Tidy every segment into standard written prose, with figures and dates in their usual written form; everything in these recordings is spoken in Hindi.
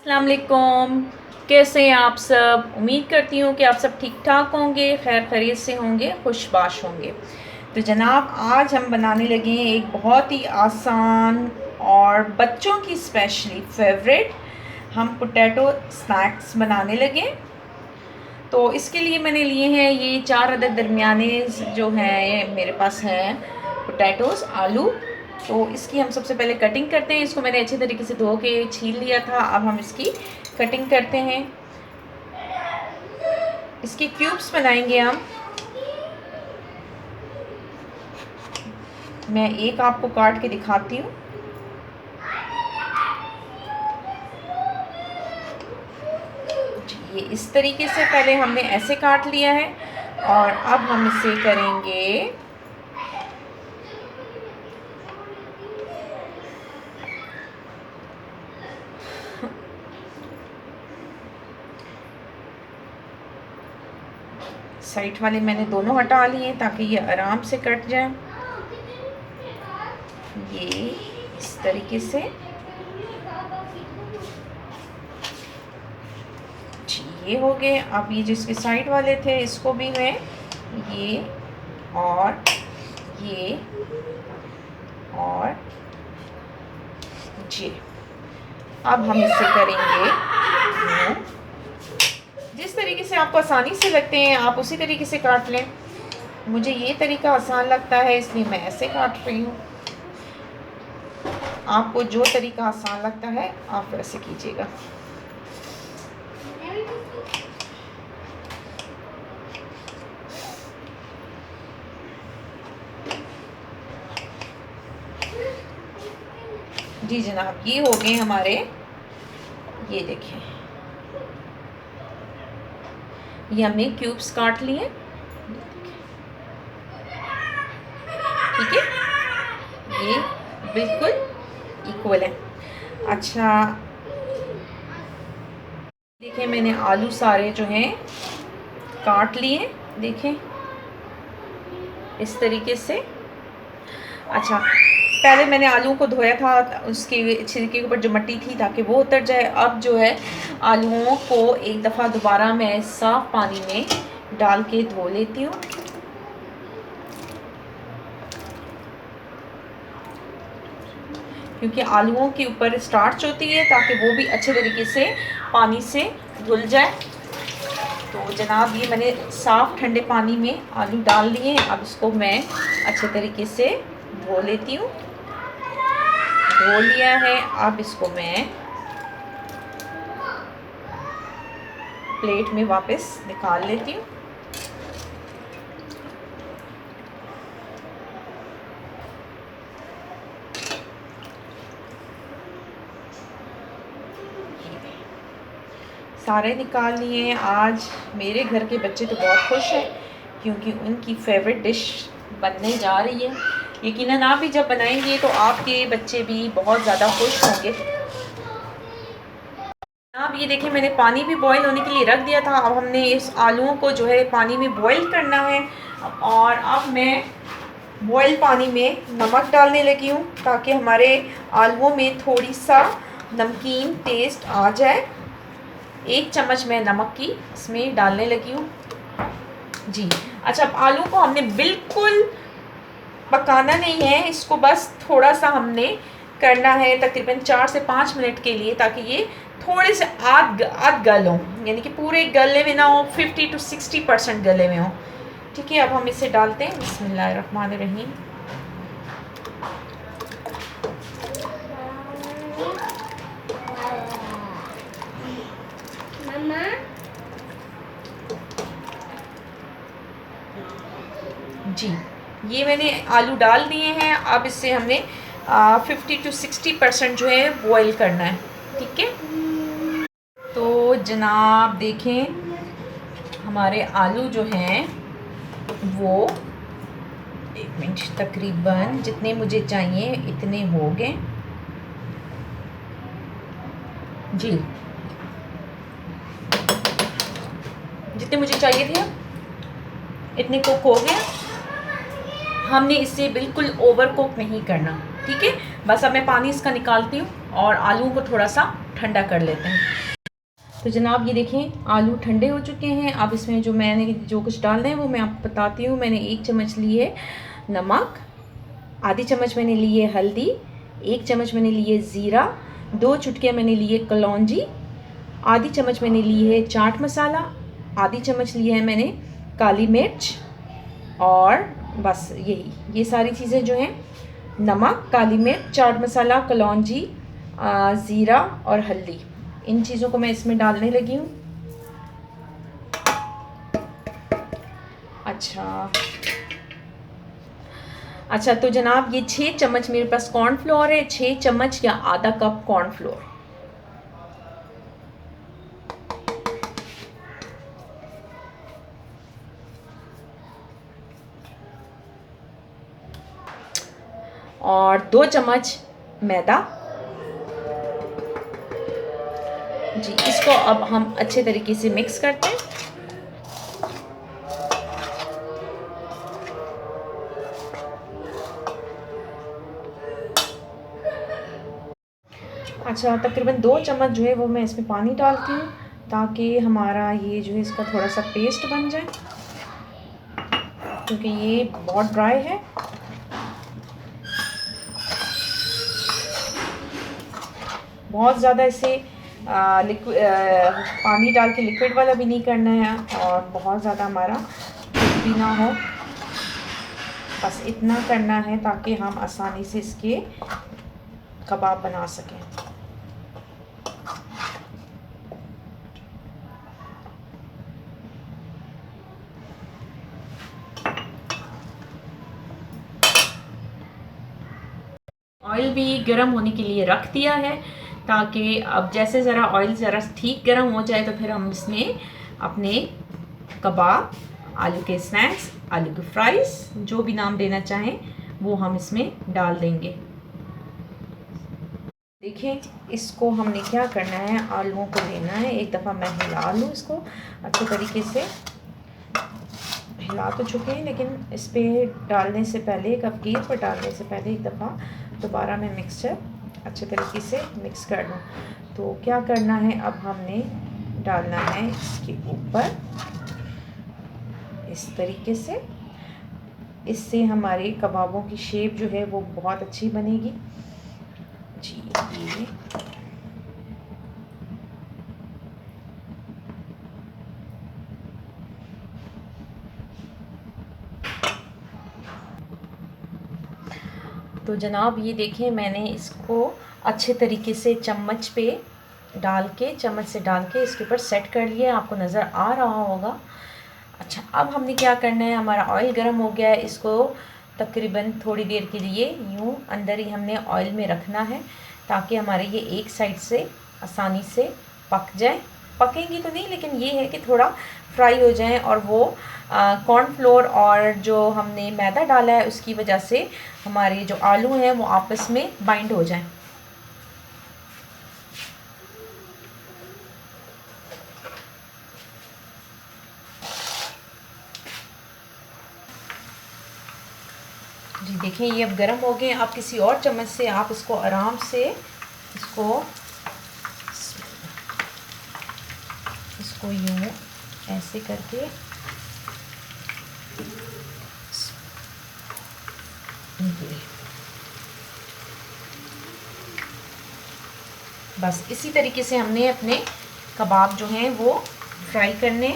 अस्सलाम वालेकुम। कैसे हैं आप सब? उम्मीद करती हूँ कि आप सब ठीक ठाक होंगे, खैर खैरियत से होंगे, खुशबाश होंगे। तो जनाब, आज हम बनाने लगे हैं एक बहुत ही आसान और बच्चों की स्पेशली फेवरेट, हम पोटैटो स्नैक्स बनाने लगे। तो इसके लिए मैंने लिए हैं ये 4 अदद दरमियाने जो हैं मेरे पास हैं पोटैटोज़, आलू। तो इसकी हम सबसे पहले कटिंग करते हैं। इसको मैंने अच्छे तरीके से धो के छील लिया था। अब हम इसकी कटिंग करते हैं। इसके क्यूब्स बनाएंगे हम। मैं एक आपको काट के दिखाती हूँ। ये इस तरीके से पहले हमने ऐसे काट लिया है और अब हम इसे करेंगे साइड वाले मैंने दोनों हटा लिए ताकि ये आराम से कट जाए। ये इस तरीके से ये हो गए। अब ये जिसके साइड वाले थे इसको भी मैं ये और ये और ये, अब हम इसे करेंगे जिस तरीके से आपको आसानी से लगते हैं आप उसी तरीके से काट लें। मुझे ये तरीका आसान लगता है इसलिए मैं ऐसे काट रही हूँ। आपको जो तरीका आसान लगता है आप वैसे कीजिएगा। जी जनाब, ये हो गए हमारे, ये देखें, ये हमने क्यूब्स काट लिए। ठीक है, ये बिल्कुल इक्वल है। अच्छा, देखें मैंने आलू सारे जो हैं काट लिए, देखें इस तरीके से। अच्छा, पहले मैंने आलू को धोया था, उसके छिलके के ऊपर जो मिट्टी थी ताकि वो उतर जाए। अब जो है आलूओं को एक दफ़ा दोबारा मैं साफ़ पानी में डाल के धो लेती हूँ। क्योंकि आलूओं के ऊपर स्टार्च होती है ताकि वो भी अच्छे तरीके से पानी से धुल जाए। तो जनाब, ये मैंने साफ़ ठंडे पानी में आलू डाल लिए हैं। अब इसको मैं अच्छे तरीके से धो लेती हूँ। धो लिया है, अब इसको मैं प्लेट में वापस निकाल लेती हूँ। सारे निकाल लिए हैं। आज मेरे घर के बच्चे तो बहुत खुश हैं क्योंकि उनकी फेवरेट डिश बनने जा रही है। यकीनन आप भी जब बनाएंगे तो आपके बच्चे भी बहुत ज़्यादा खुश होंगे। आप ये देखें, मैंने पानी भी बॉईल होने के लिए रख दिया था। अब हमने इस आलूओं को जो है पानी में बॉईल करना है और अब मैं बॉईल पानी में नमक डालने लगी हूँ ताकि हमारे आलूओं में थोड़ी सा नमकीन टेस्ट आ जाए। 1 चम्मच मैं नमक की इसमें डालने लगी हूँ जी। अच्छा, अब आलू को हमने बिल्कुल पकाना नहीं है, इसको बस थोड़ा सा हमने करना है तकरीबन 4 से 5 मिनट के लिए, ताकि ये थोड़े से आध गल हो, यानी कि पूरे गले में ना हो, 50 to 60% गले में हो। ठीक है, अब हम इसे डालते हैं। बिस्मिल्लाहिर्रहमानिर्रहीम। जी, ये मैंने आलू डाल दिए हैं। अब इससे हमने 50 to 60% जो है बॉईल करना है। ठीक है, तो जनाब देखें हमारे आलू जो हैं वो 1 मिनट, तकरीबन जितने मुझे चाहिए इतने हो गए जी। जितने मुझे चाहिए थे इतने कुक हो गए। हमने इसे बिल्कुल ओवर कुक नहीं करना। ठीक है, बस अब मैं पानी इसका निकालती हूँ और आलू को थोड़ा सा ठंडा कर लेते हैं। तो जनाब ये देखें आलू ठंडे हो चुके हैं। अब इसमें जो मैंने जो कुछ डालना है वो मैं आपको बताती हूँ। मैंने 1 चम्मच ली है नमक, आधी चम्मच मैंने ली है हल्दी, 1 चम्मच मैंने ली है ज़ीरा, 2 चुटकियाँ मैंने ली है कलौंजी, आधी चम्मच मैंने ली है चाट मसाला, आधी चम्मच ली है मैंने काली मिर्च, और बस यही ये सारी चीज़ें जो हैं नमक, काली मिर्च, चाट मसाला, कलौंजी, ज़ीरा और हल्दी, इन चीज़ों को मैं इसमें डालने लगी हूँ। अच्छा तो जनाब ये 6 चम्मच मेरे पास कॉर्नफ्लोर है, 6 चम्मच या आधा कप कॉर्नफ्लोर। और 2 चम्मच मैदा। जी इसको अब हम अच्छे तरीके से मिक्स करते हैं। अच्छा तकरीबन 2 चम्मच जो है वो मैं इसमें पानी डालती हूँ ताकि हमारा ये जो है इसका थोड़ा सा पेस्ट बन जाए, क्योंकि ये बहुत ड्राई है। बहुत ज़्यादा इसे पानी डाल के लिक्विड वाला भी नहीं करना है और बहुत ज़्यादा हमारा कुछ भी ना हो, बस इतना करना है ताकि हम आसानी से इसके कबाब बना सकें। ऑयल भी गर्म होने के लिए रख दिया है ताकि अब जैसे ज़रा ऑयल ज़रा ठीक गर्म हो जाए तो फिर हम इसमें अपने कबाब, आलू के स्नैक्स, आलू के फ्राइज़, जो भी नाम देना चाहें वो हम इसमें डाल देंगे। देखिए इसको हमने क्या करना है, आलूओं को लेना है, एक दफ़ा मैं हिला लूँ इसको अच्छे तरीके से। हिला तो चुके हैं लेकिन इस पर डालने से पहले, कपकीर पर डालने से पहले एक दफ़ा दोबारा मैं मिक्सचर अच्छे तरीके से मिक्स कर लूँ। तो क्या करना है, अब हमने डालना है इसके ऊपर इस तरीके से। इससे हमारे कबाबों की शेप जो है वो बहुत अच्छी बनेगी जी। ये तो जनाब ये देखिए मैंने इसको अच्छे तरीके से चम्मच पे डाल के, चम्मच से डाल के इसके ऊपर सेट कर लिया, आपको नज़र आ रहा होगा। अच्छा अब हमने क्या करना है, हमारा ऑयल गर्म हो गया है, इसको तकरीबन थोड़ी देर के लिए यूँ अंदर ही हमने ऑयल में रखना है ताकि हमारे ये एक साइड से आसानी से पक जाए। पकेंगी तो नहीं लेकिन ये है कि थोड़ा फ्राई हो जाएं और वो कॉर्नफ्लोर और जो हमने मैदा डाला है उसकी वजह से हमारे जो आलू हैं वो आपस में बाइंड हो जाएं। जी देखें ये अब गर्म हो गए। आप किसी और चम्मच से आप इसको आराम से इसको यूँ ऐसे करके बस इसी तरीके से हमने अपने कबाब जो हैं वो फ्राई करने।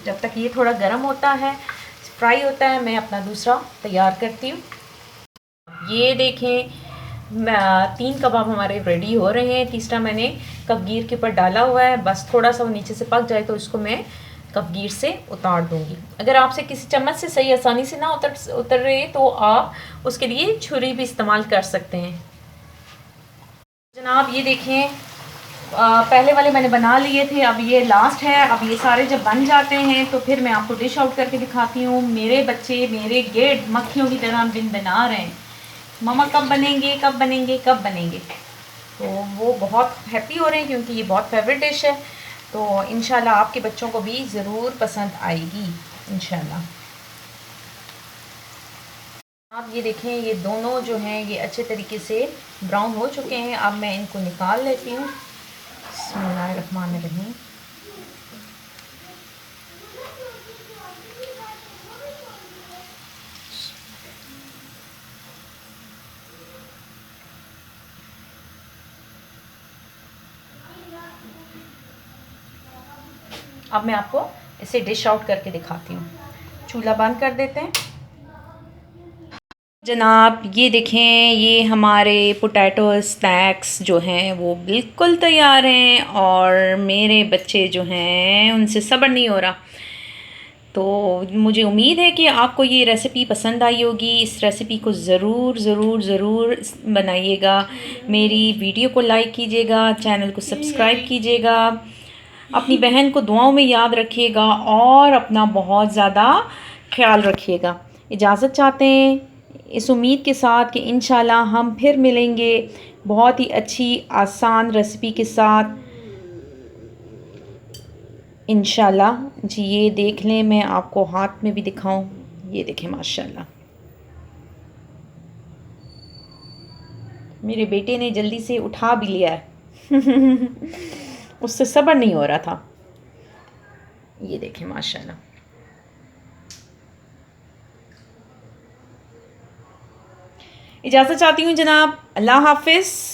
जब तक ये थोड़ा गर्म होता है, फ्राई होता है, मैं अपना दूसरा तैयार करती हूँ। ये देखें 3 कबाब हमारे रेडी हो रहे हैं। तीसरा मैंने कपगीर के ऊपर डाला हुआ है, बस थोड़ा सा वो नीचे से पक जाए तो इसको मैं कपगीर से उतार दूंगी। अगर आपसे किसी चम्मच से सही आसानी से ना उतर रहे तो आप उसके लिए छुरी भी इस्तेमाल कर सकते हैं। जनाब ये देखें पहले वाले मैंने बना लिए थे, अब ये लास्ट है। अब ये सारे जब बन जाते हैं तो फिर मैं आपको डिश आउट करके दिखाती हूँ। मेरे बच्चे मेरे गेट मक्खियों की तरह दिन बना रहे हैं, मम्मा कब बनेंगे कब बनेंगे कब बनेंगे। तो वो बहुत हैप्पी हो रहे हैं क्योंकि ये बहुत फेवरेट डिश है। तो इंशाल्लाह आपके बच्चों को भी ज़रूर पसंद आएगी इंशाल्लाह। आप ये देखें, ये दोनों जो हैं ये अच्छे तरीके से ब्राउन हो चुके हैं। अब मैं इनको निकाल लेती हूँ। बिस्मिल्लाहिर्रहमानिर्रहीम। अब मैं आपको इसे डिश आउट करके दिखाती हूँ। चूल्हा बंद कर देते हैं। जनाब ये देखें, ये हमारे पोटैटो स्नैक्स जो हैं वो बिल्कुल तैयार हैं और मेरे बच्चे जो हैं उनसे सब्र नहीं हो रहा। तो मुझे उम्मीद है कि आपको ये रेसिपी पसंद आई होगी। इस रेसिपी को ज़रूर ज़रूर ज़रूर बनाइएगा। मेरी वीडियो को लाइक कीजिएगा, चैनल को सब्सक्राइब कीजिएगा, अपनी बहन को दुआओं में याद रखिएगा और अपना बहुत ज़्यादा ख्याल रखिएगा। इजाज़त चाहते हैं इस उम्मीद के साथ कि इंशाल्लाह हम फिर मिलेंगे बहुत ही अच्छी आसान रेसिपी के साथ इंशाल्लाह। जी ये देख लें, मैं आपको हाथ में भी दिखाऊं। ये देखें माशाल्लाह, मेरे बेटे ने जल्दी से उठा भी लिया है उससे सब्र नहीं हो रहा था। ये देखें माशाल्लाह। इजाज़त चाहती हूँ जनाब। अल्लाह हाफ़िज़।